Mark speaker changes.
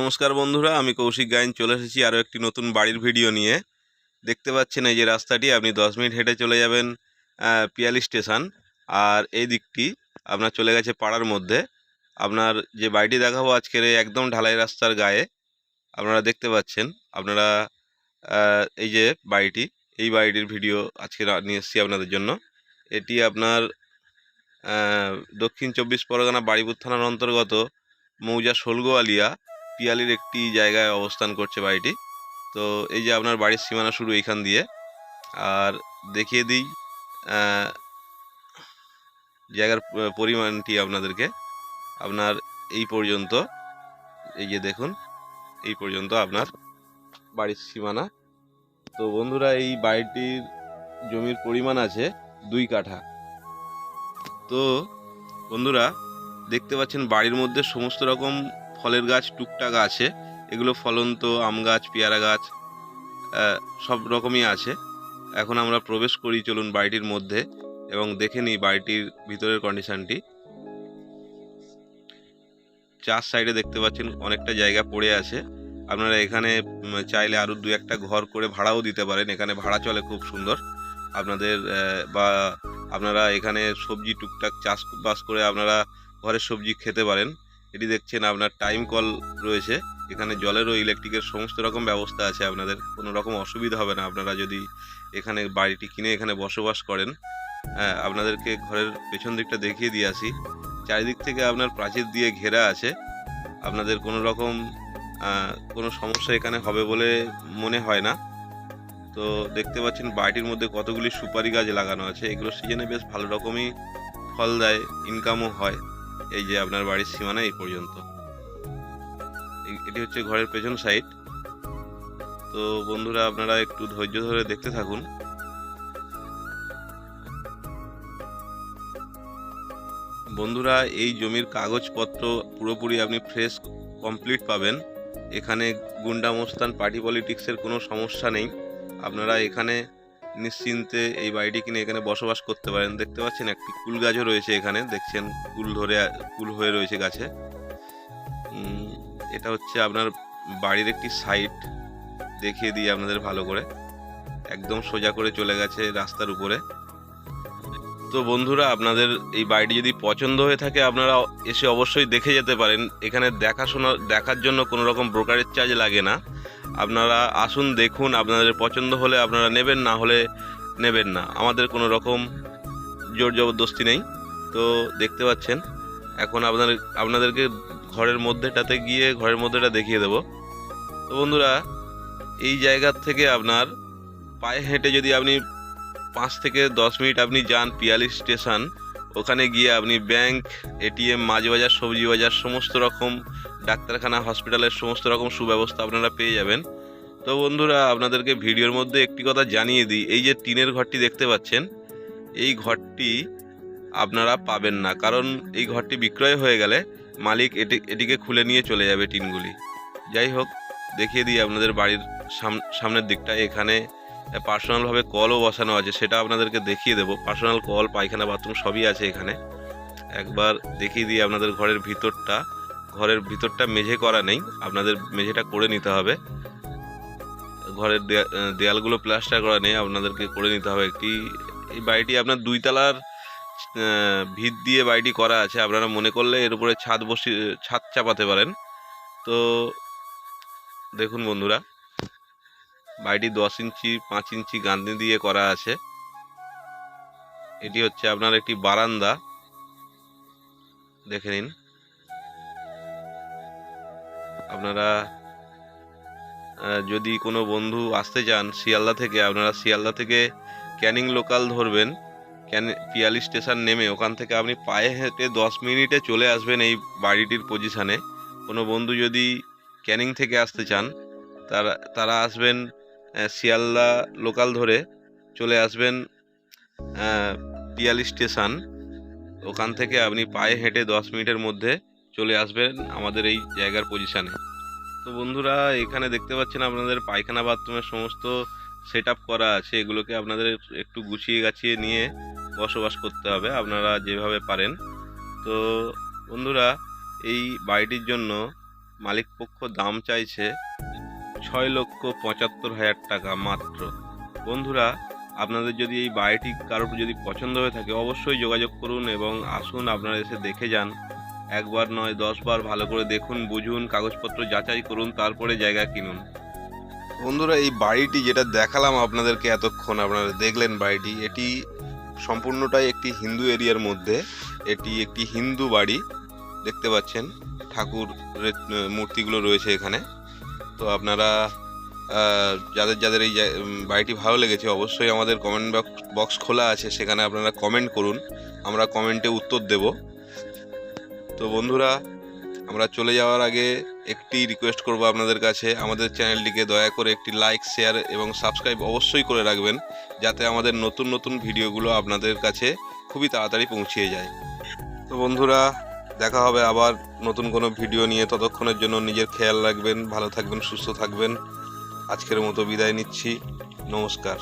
Speaker 1: নমস্কার বন্ধুরা, আমি কৌশিক গায়েন চলে এসেছি আরও একটি নতুন বাড়ির ভিডিও নিয়ে। দেখতে পাচ্ছেন এই যে রাস্তাটি, আপনি 10 মিনিট হেঁটে চলে যাবেন পিয়ালি স্টেশন। আর এই দিকটি আপনার চলে গেছে পাড়ার মধ্যে। আপনার যে বাড়িটি দেখাবো আজকের একদম ঢালাই রাস্তার গায়ে আপনারা দেখতে পাচ্ছেন। আপনারা এই যে বাড়িটি, এই বাড়িটির ভিডিও আজকে নিয়ে এসেছি আপনাদের জন্য। এটি আপনার দক্ষিণ 24 পরগনা বারুইপুর থানার অন্তর্গত মৌজা শোলগোয়ালিয়া পিয়ালির একটি জায়গায় অবস্থান করছে বাড়িটি। তো এই যে আপনার বাড়ির সীমানা শুরু এইখান দিয়ে। আর দেখিয়ে দিই জায়গার পরিমাণটি আপনাদেরকে। আপনার এই পর্যন্ত, এই যে দেখুন, এই পর্যন্ত আপনার বাড়ির সীমানা। তো বন্ধুরা, এই বাড়িটির জমির পরিমাণ আছে 2 কাঠা। তো বন্ধুরা দেখতে পাচ্ছেন বাড়ির মধ্যে সমস্ত রকম ফলের গাছ টুকটাক আছে। এগুলো ফলন্ত আম গাছ, পেয়ারা গাছ, সব রকমই আছে। এখন আমরা প্রবেশ করি, চলুন বাড়িটির মধ্যে এবং দেখে নিই বাড়িটির ভিতরের কন্ডিশনটি। 4 সাইডে দেখতে পাচ্ছেন অনেকটা জায়গা পড়ে আছে। আপনারা এখানে চাইলে আরও 2-1টা ঘর করে ভাড়াও দিতে পারেন। এখানে ভাড়া চলে খুব সুন্দর আপনাদের। বা আপনারা এখানে সবজি টুকটাক চাষবাস করে আপনারা ঘরের সবজি খেতে পারেন। এটি দেখছেন আপনার টাইম কল রয়েছে। এখানে জলের ও ইলেকট্রিকের সমস্ত রকম ব্যবস্থা আছে। আপনাদের কোনো রকম অসুবিধা হবে না আপনারা যদি এখানে বাড়িটি কিনে এখানে বসবাস করেন। আপনাদেরকে ঘরের পেছন দিকটা দেখিয়ে দিয়ে আসি। চারিদিক থেকে আপনার প্রাচীর দিয়ে ঘেরা আছে। আপনাদের কোনো রকম কোনো সমস্যা এখানে হবে বলে মনে হয় না। তো দেখতে পাচ্ছেন বাড়িটির মধ্যে কতগুলি সুপারি গাছ লাগানো আছে। এগুলো সিজনে বেশ ভালো রকমই ফল দেয়, ইনকামও হয়। এই যে আপনার বাড়ির সীমানা এই পর্যন্ত। এটি হচ্ছে ঘরের পেছন সাইড। তো বন্ধুরা আপনারা একটু ধৈর্য ধরে দেখতে থাকুন। বন্ধুরা, এই জমির কাগজপত্র পুরোপুরি আপনি ফ্রেশ কমপ্লিট পাবেন। এখানে গুন্ডা মোস্তান পার্টি পলিটিক্সের কোনো সমস্যা নেই। আপনারা এখানে নিশ্চিন্তে এই বাড়িটি কিনে এখানে বসবাস করতে পারেন। দেখতে পাচ্ছেন একটি কুল গাছও রয়েছে এখানে, দেখছেন কুল হয়ে রয়েছে গাছে। এটা হচ্ছে আপনার বাড়ির একটি সাইড, দেখিয়ে দিই আপনাদের ভালো করে। একদম সোজা করে চলে গেছে রাস্তার উপরে। তো বন্ধুরা, আপনাদের এই বাড়িটি যদি পছন্দ হয়ে থাকে আপনারা এসে অবশ্যই দেখে যেতে পারেন। এখানে দেখার জন্য কোনো রকম ব্রোকারেজ চার্জ লাগে না। আপনারা আসুন, দেখুন, আপনাদের পছন্দ হলে আপনারা নেবেন, না হলে নেবেন না। আমাদের কোনো রকম জোর জবরদস্তি নেই। তো দেখতে পাচ্ছেন এখন আপনাদেরকে ঘরের মধ্যেটাতে গিয়ে ঘরের মধ্যেটা দেখিয়ে দেব। তো বন্ধুরা, এই জায়গার থেকে আপনার পায়ে হেঁটে যদি আপনি 5 থেকে 10 মিনিট আপনি যান পিয়ালি স্টেশন, ওখানে গিয়ে আপনি ব্যাংক, এটিএম, মাছ বাজার, সবজি বাজার, সমস্ত রকম ডাক্তারখানা, হসপিটালের সমস্ত রকম সুব্যবস্থা আপনারা পেয়ে যাবেন। তো বন্ধুরা, আপনাদেরকে ভিডিওর মধ্যে একটি কথা জানিয়ে দিই, এই যে টিনের ঘরটি দেখতে পাচ্ছেন, এই ঘরটি আপনারা পাবেন না। কারণ এই ঘরটি বিক্রয় হয়ে গেলে মালিক এটিকে খুলে নিয়ে চলে যাবে টিনগুলি। যাই হোক, দেখিয়ে দিই আপনাদের বাড়ির সামনের দিকটা। এখানে পার্সোনালভাবে কলও বসানো আছে, সেটা আপনাদেরকে দেখিয়ে দেবো। পার্সোনাল কল, পায়খানা, বাথরুম সবই আছে এখানে। একবার দেখিয়ে দিই আপনাদের ঘরের ভিতরটা। ঘরের ভিতরটা মেঝে করা নেই, আপনাদের মেঝেটা করে নিতে হবে। ঘরের দেয়ালগুলো প্লাস্টার করা নেই, আপনাদেরকে করে নিতে হবে। এই বাড়িটি আপনার 2 তলার ভিত দিয়ে বাড়িটি করা আছে। আপনারা মনে করলে এর উপরে ছাদ চাপাতে পারেন। তো দেখুন বন্ধুরা, বাড়িটি 10 ইঞ্চি 5 ইঞ্চি গাঁথনি দিয়ে করা আছে। এটি হচ্ছে আপনার একটি বারান্দা, দেখে নিন। আপনারা যদি কোনো বন্ধু আসতে চান শিয়ালদা থেকে, আপনারা শিয়ালদা থেকে ক্যানিং লোকাল ধরবেন। পিয়ালি স্টেশন নেমে ওখান থেকে আপনি পায়ে হেঁটে 10 মিনিটে চলে আসবেন এই বাড়িটির পজিশানে। কোনো বন্ধু যদি ক্যানিং থেকে আসতে চান তারা আসবেন শিয়ালদা লোকাল ধরে চলে আসবেন পিয়ালি স্টেশন। ওখান থেকে আপনি পায়ে হেঁটে 10 মিনিটের মধ্যে চলে আসবেন আমাদের এই জায়গার পজিশানে। তো বন্ধুরা, এখানে দেখতে পাচ্ছেন আপনাদের পায়খানা বাথরুমের সমস্ত সেট আপ করা আছে। এগুলোকে আপনাদের একটু গুছিয়ে গাছিয়ে নিয়ে বসবাস করতে হবে আপনারা যেভাবে পারেন। তো বন্ধুরা, এই বাড়িটির জন্য মালিক পক্ষ দাম চাইছে 6,75,000 টাকা মাত্র। বন্ধুরা, আপনাদের যদি এই বাড়িটি কারোর যদি পছন্দ হয়ে থাকে অবশ্যই যোগাযোগ করুন এবং আসুন, আপনারা এসে দেখে যান। একবার নয় 10 বার ভালো করে দেখুন, বুঝুন, কাগজপত্র যাচাই করুন, তারপরে জায়গা কিনুন। বন্ধুরা, এই বাড়িটি যেটা দেখালাম আপনাদেরকে এতক্ষণ, আপনারা দেখলেন বাড়িটি, এটি সম্পূর্ণটাই একটি হিন্দু এরিয়ার মধ্যে। এটি একটি হিন্দু বাড়ি, দেখতে পাচ্ছেন ঠাকুরের মূর্তিগুলো রয়েছে এখানে। তো আপনারা যাদের যাদের এই বাড়িটি ভালো লেগেছে অবশ্যই আমাদের কমেন্ট বক্স খোলা আছে, সেখানে আপনারা কমেন্ট করুন, আমরা কমেন্টে উত্তর দেব। তো বন্ধুরা, আমরা চলে যাওয়ার আগে একটি রিকোয়েস্ট করব আপনাদের কাছে, আমাদের চ্যানেলটিকে দয়া করে একটি লাইক, শেয়ার এবং সাবস্ক্রাইব অবশ্যই করে রাখবেন, যাতে আমাদের নতুন নতুন ভিডিওগুলো আপনাদের কাছে খুবই তাড়াতাড়ি পৌঁছিয়ে যায়। তো বন্ধুরা, দেখা হবে আবার নতুন কোনো ভিডিও নিয়ে। ততক্ষণের জন্য নিজের খেয়াল রাখবেন, ভালো থাকবেন, সুস্থ থাকবেন। আজকের মতো বিদায় নিচ্ছি, নমস্কার।